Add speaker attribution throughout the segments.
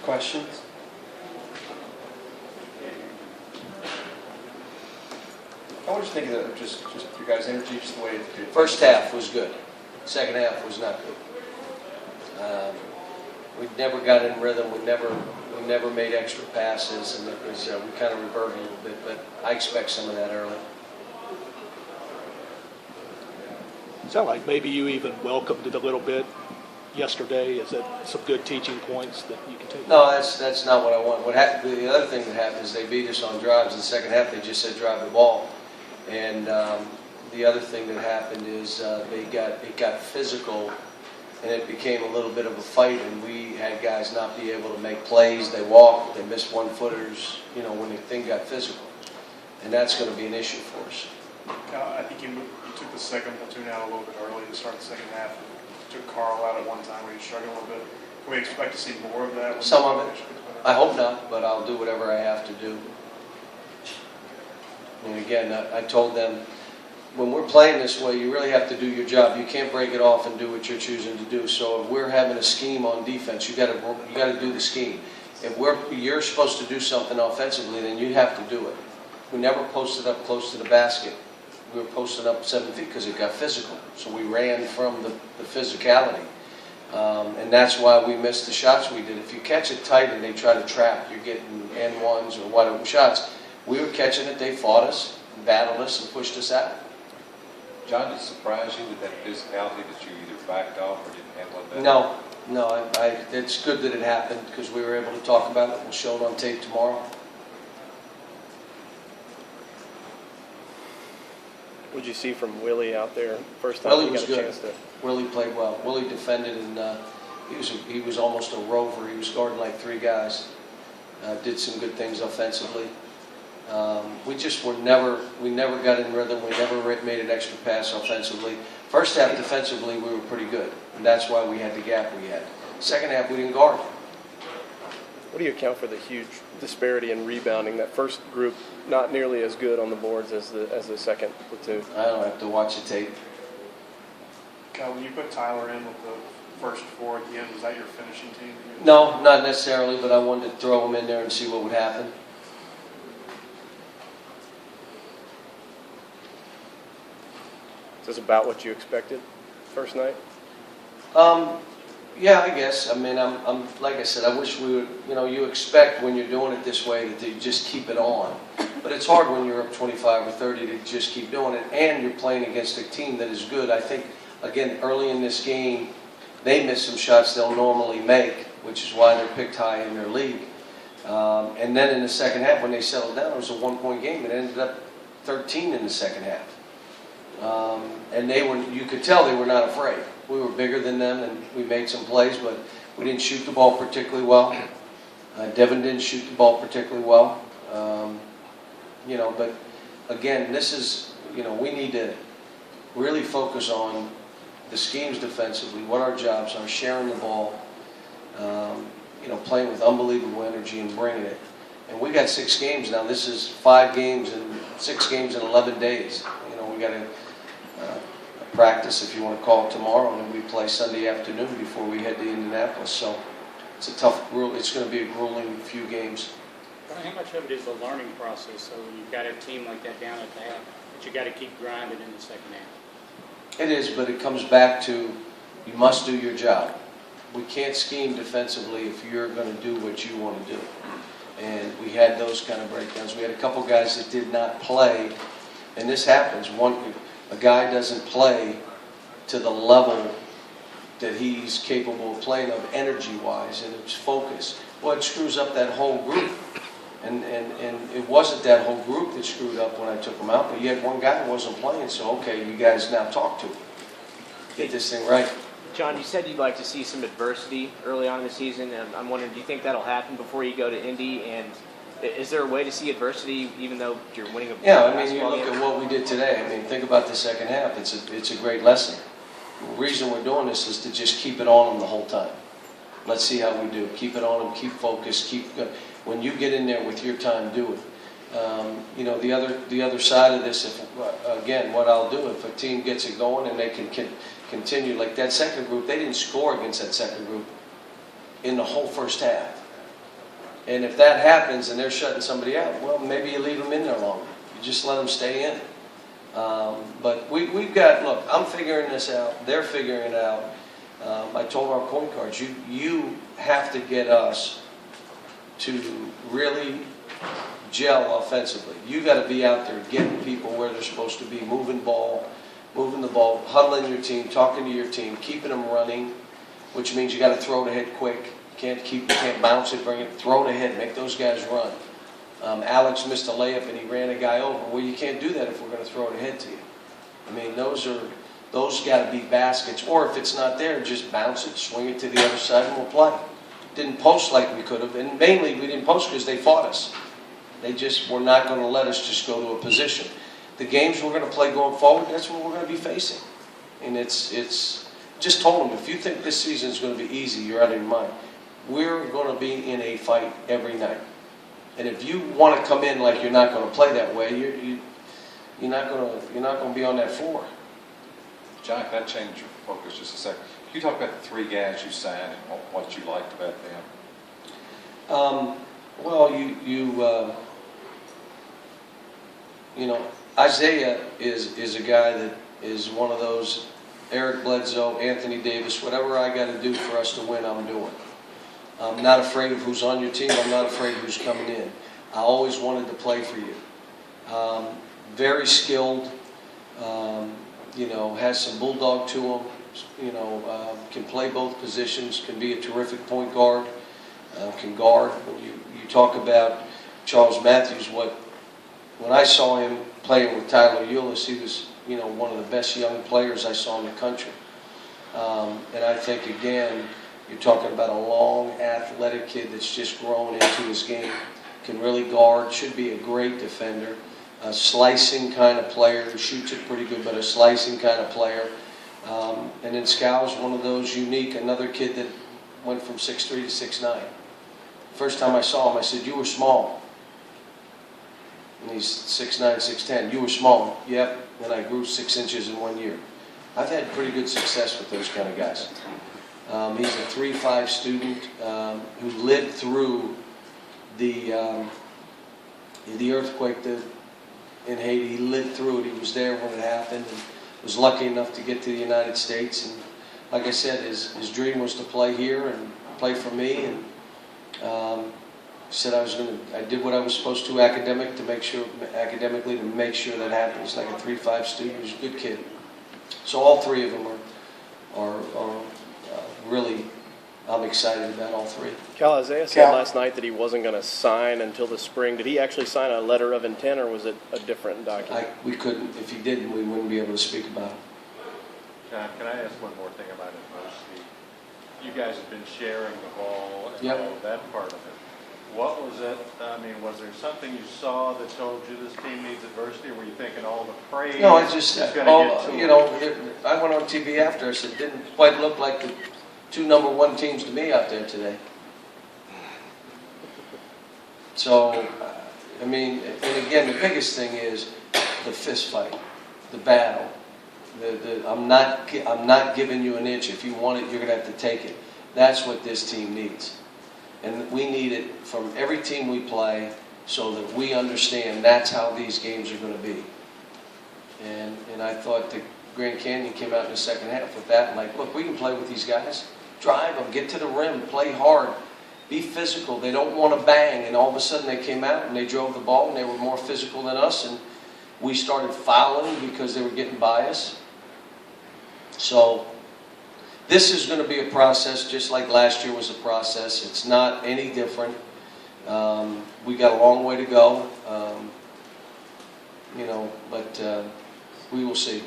Speaker 1: Questions? What did you think of just your guys' energy, just the way it did?
Speaker 2: First half was good. Second half was not good. We never got in rhythm. We never made extra passes, and it was we kind of reverted a little bit. But I expect some of that early.
Speaker 3: Sound like maybe you even welcomed it a little bit yesterday. Is that some good teaching points that you can take?
Speaker 2: No, that's not what I want. What happened? The other thing that happened is they beat us on drives. In the second half, they just said drive the ball, and the other thing that happened is it got physical, and it became a little bit of a fight. And we had guys not be able to make plays. They walked, they missed 1-footers. You know, when the thing got physical, and that's going to be an issue for us.
Speaker 4: I think you took the second platoon out a little bit early to start the second half. You took Carl out at one time where he struggled a little bit. Can we expect to see more of that?
Speaker 2: Some of it. I hope not, but I'll do whatever I have to do. And again, I told them, when we're playing this way, you really have to do your job. You can't break it off and do what you're choosing to do. So if we're having a scheme on defense, you got to do the scheme. If you're supposed to do something offensively, then you have to do it. We never posted up close to the basket. We were posting up 7 feet because it got physical. So we ran from the physicality. And that's why we missed the shots we did. If you catch it tight and they try to trap, you're getting N1s or wide open shots. We were catching it, they fought us, battled us, and pushed us out.
Speaker 5: John, did it surprise you with that physicality that you either backed off or didn't handle it better?
Speaker 2: No. It's good that it happened because we were able to talk about it. We'll show it on tape tomorrow.
Speaker 6: What did you see from Willie out there first time
Speaker 2: Willie
Speaker 6: he
Speaker 2: was
Speaker 6: got a
Speaker 2: good.
Speaker 6: chance to?
Speaker 2: Willie played well. Willie defended, and he was almost a rover. He was guarding like 3 guys. Did some good things offensively. We never got in rhythm. We never made an extra pass offensively. First half defensively, we were pretty good, and that's why we had the gap we had. Second half, we didn't guard.
Speaker 6: What do you account for the huge disparity in rebounding? That first group not nearly as good on the boards as the second platoon.
Speaker 2: I don't have to watch the tape.
Speaker 4: Cal, when you put Tyler in with the first 4 at the end, was that your finishing team?
Speaker 2: No, not necessarily, but I wanted to throw him in there and see what would happen.
Speaker 6: Is this about what you expected first night?
Speaker 2: Yeah, I guess. I mean, I'm like I said, I wish we would, you expect when you're doing it this way that you just keep it on. But it's hard when you're up 25 or 30 to just keep doing it, and you're playing against a team that is good. I think, again, early in this game, they missed some shots they'll normally make, which is why they're picked high in their league. And then in the second half, when they settled down, it was a 1-point game. It ended up 13 in the second half. And you could tell they were not afraid. We were bigger than them, and we made some plays, but we didn't shoot the ball particularly well. Devin didn't shoot the ball particularly well. But again, this is, we need to really focus on the schemes defensively, what our jobs are, sharing the ball, playing with unbelievable energy and bringing it. And we got 6 games now. This is 5 games and 6 games in 11 days. We got to practice, if you want to call it, tomorrow, and then we play Sunday afternoon before we head to Indianapolis. So it's a tough, it's going to be a grueling few games.
Speaker 7: How much of it is a learning process? So when you've got a team like that down at the half, but you got to keep grinding in the second half.
Speaker 2: It is, but it comes back to you must do your job. We can't scheme defensively if you're going to do what you want to do. And we had those kind of breakdowns. We had a couple guys that did not play, and this happens. A guy doesn't play to the level that he's capable of playing of energy-wise and his focus. Well, it screws up that whole group. And it wasn't that whole group that screwed up when I took him out, but you had one guy that wasn't playing, so okay, you guys now talk to him. Get this thing right.
Speaker 8: John, you said you'd like to see some adversity early on in the season, and I'm wondering, do you think that'll happen before you go to Indy? And is there a way to see adversity even though you're winning a
Speaker 2: Yeah,
Speaker 8: basketball
Speaker 2: you look
Speaker 8: game?
Speaker 2: at what we did today. Think about the second half. It's a great lesson. The reason we're doing this is to just keep it on them the whole time. Let's see how we do. Keep it on them, keep focused, when you get in there with your time, do it. The other side of this, again, what I'll do, if a team gets it going and they can continue, like that second group, they didn't score against that second group in the whole first half. And if that happens and they're shutting somebody out, well, maybe you leave them in there longer. You just let them stay in. But we've got, look, I'm figuring this out. They're figuring it out. I told our point guards, you have to get us to really gel offensively. You got to be out there getting people where they're supposed to be, moving the ball, huddling your team, talking to your team, keeping them running, which means you got to throw it ahead quick. You can't bounce it, bring it, throw it ahead, make those guys run. Alex missed a layup and he ran a guy over. Well, you can't do that if we're going to throw it ahead to you. I mean, those got to be baskets. Or if it's not there, just bounce it, swing it to the other side, and we'll play. Didn't post like we could have, and mainly we didn't post because they fought us. They just were not going to let us just go to a position. The games we're going to play going forward, that's what we're going to be facing. And it's just told them, if you think this season is going to be easy, you're out of your mind. We're going to be in a fight every night. And if you want to come in like you're not going to play that way, you're not going to be on that floor.
Speaker 5: John, can I change your focus just a second? Can you talk about the 3 guys you signed and what you liked about them?
Speaker 2: Well, you know, Isaiah is a guy that is one of those, Eric Bledsoe, Anthony Davis, whatever I got to do for us to win, I'm doing. I'm not afraid of who's on your team. I'm not afraid of who's coming in. I always wanted to play for you. Very skilled, you know, has some bulldog to him, you know, can play both positions, can be a terrific point guard, can guard. When you talk about Charles Matthews, when I saw him playing with Tyler Eulis, he was, you know, one of the best young players I saw in the country. And I think, again, you're talking about a long, athletic kid that's just grown into his game, can really guard, should be a great defender, a slicing kind of player, who shoots it pretty good, but a slicing kind of player. And then Scow's one of those unique, another kid that went from 6'3" to 6'9". First time I saw him, I said, "You were small." And he's 6'9", 6'10". "You were small." "Yep." And I grew 6 inches in 1 year. I've had pretty good success with those kind of guys. He's a 3.5 student who lived through the earthquake in Haiti. He lived through it. He was there when it happened and was lucky enough to get to the United States. And like I said, his dream was to play here and play for me. And he said I did what I was supposed to academically to make sure that happened. He's like a 3.5 student. He's a good kid. So all 3 of them are really, I'm excited about all 3.
Speaker 6: Cal, Isaiah said last night that he wasn't going to sign until the spring. Did he actually sign a letter of intent, or was it a different document?
Speaker 2: We couldn't. If he didn't, we wouldn't be able to speak about it.
Speaker 9: John, can I ask one more thing about adversity? You guys have been sharing the ball and
Speaker 2: Yep.
Speaker 9: all of that part of it. What was it? I mean, was there something you saw that told you this team needs adversity, or were you thinking all the praise?
Speaker 2: No, I just,
Speaker 9: is gonna get to
Speaker 2: you
Speaker 9: it?
Speaker 2: know, I went on TV after. I said, it didn't quite look like the 2 number 1 teams to me out there today. So, I mean, and again, the biggest thing is the fist fight, the battle. I'm not giving you an inch. If you want it, you're going to have to take it. That's what this team needs. And we need it from every team we play so that we understand that's how these games are going to be. And I thought the Grand Canyon came out in the second half with that. And like, look, we can play with these guys. Drive them, get to the rim, play hard, be physical. They don't want to bang. And all of a sudden they came out and they drove the ball and they were more physical than us. And we started fouling because they were getting by us. So this is going to be a process just like last year was a process. It's not any different. We got a long way to go, you know, but we will see.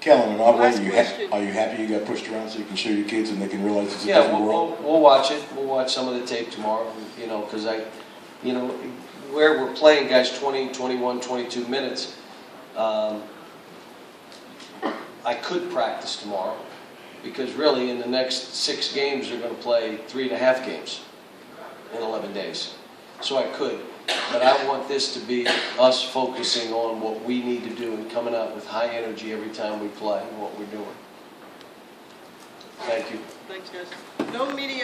Speaker 10: Kellen, are you happy you got pushed around so you can show your kids and they can realize it's a different world?
Speaker 2: We'll watch it. We'll watch some of the tape tomorrow, you know, because where we're playing guys 20, 21, 22 minutes, I could practice tomorrow because really in the next 6 games they're going to play 3.5 games in 11 days. So I could. But I want this to be us focusing on what we need to do and coming out with high energy every time we play and what we're doing. Thank you.
Speaker 11: Thanks, guys. No media.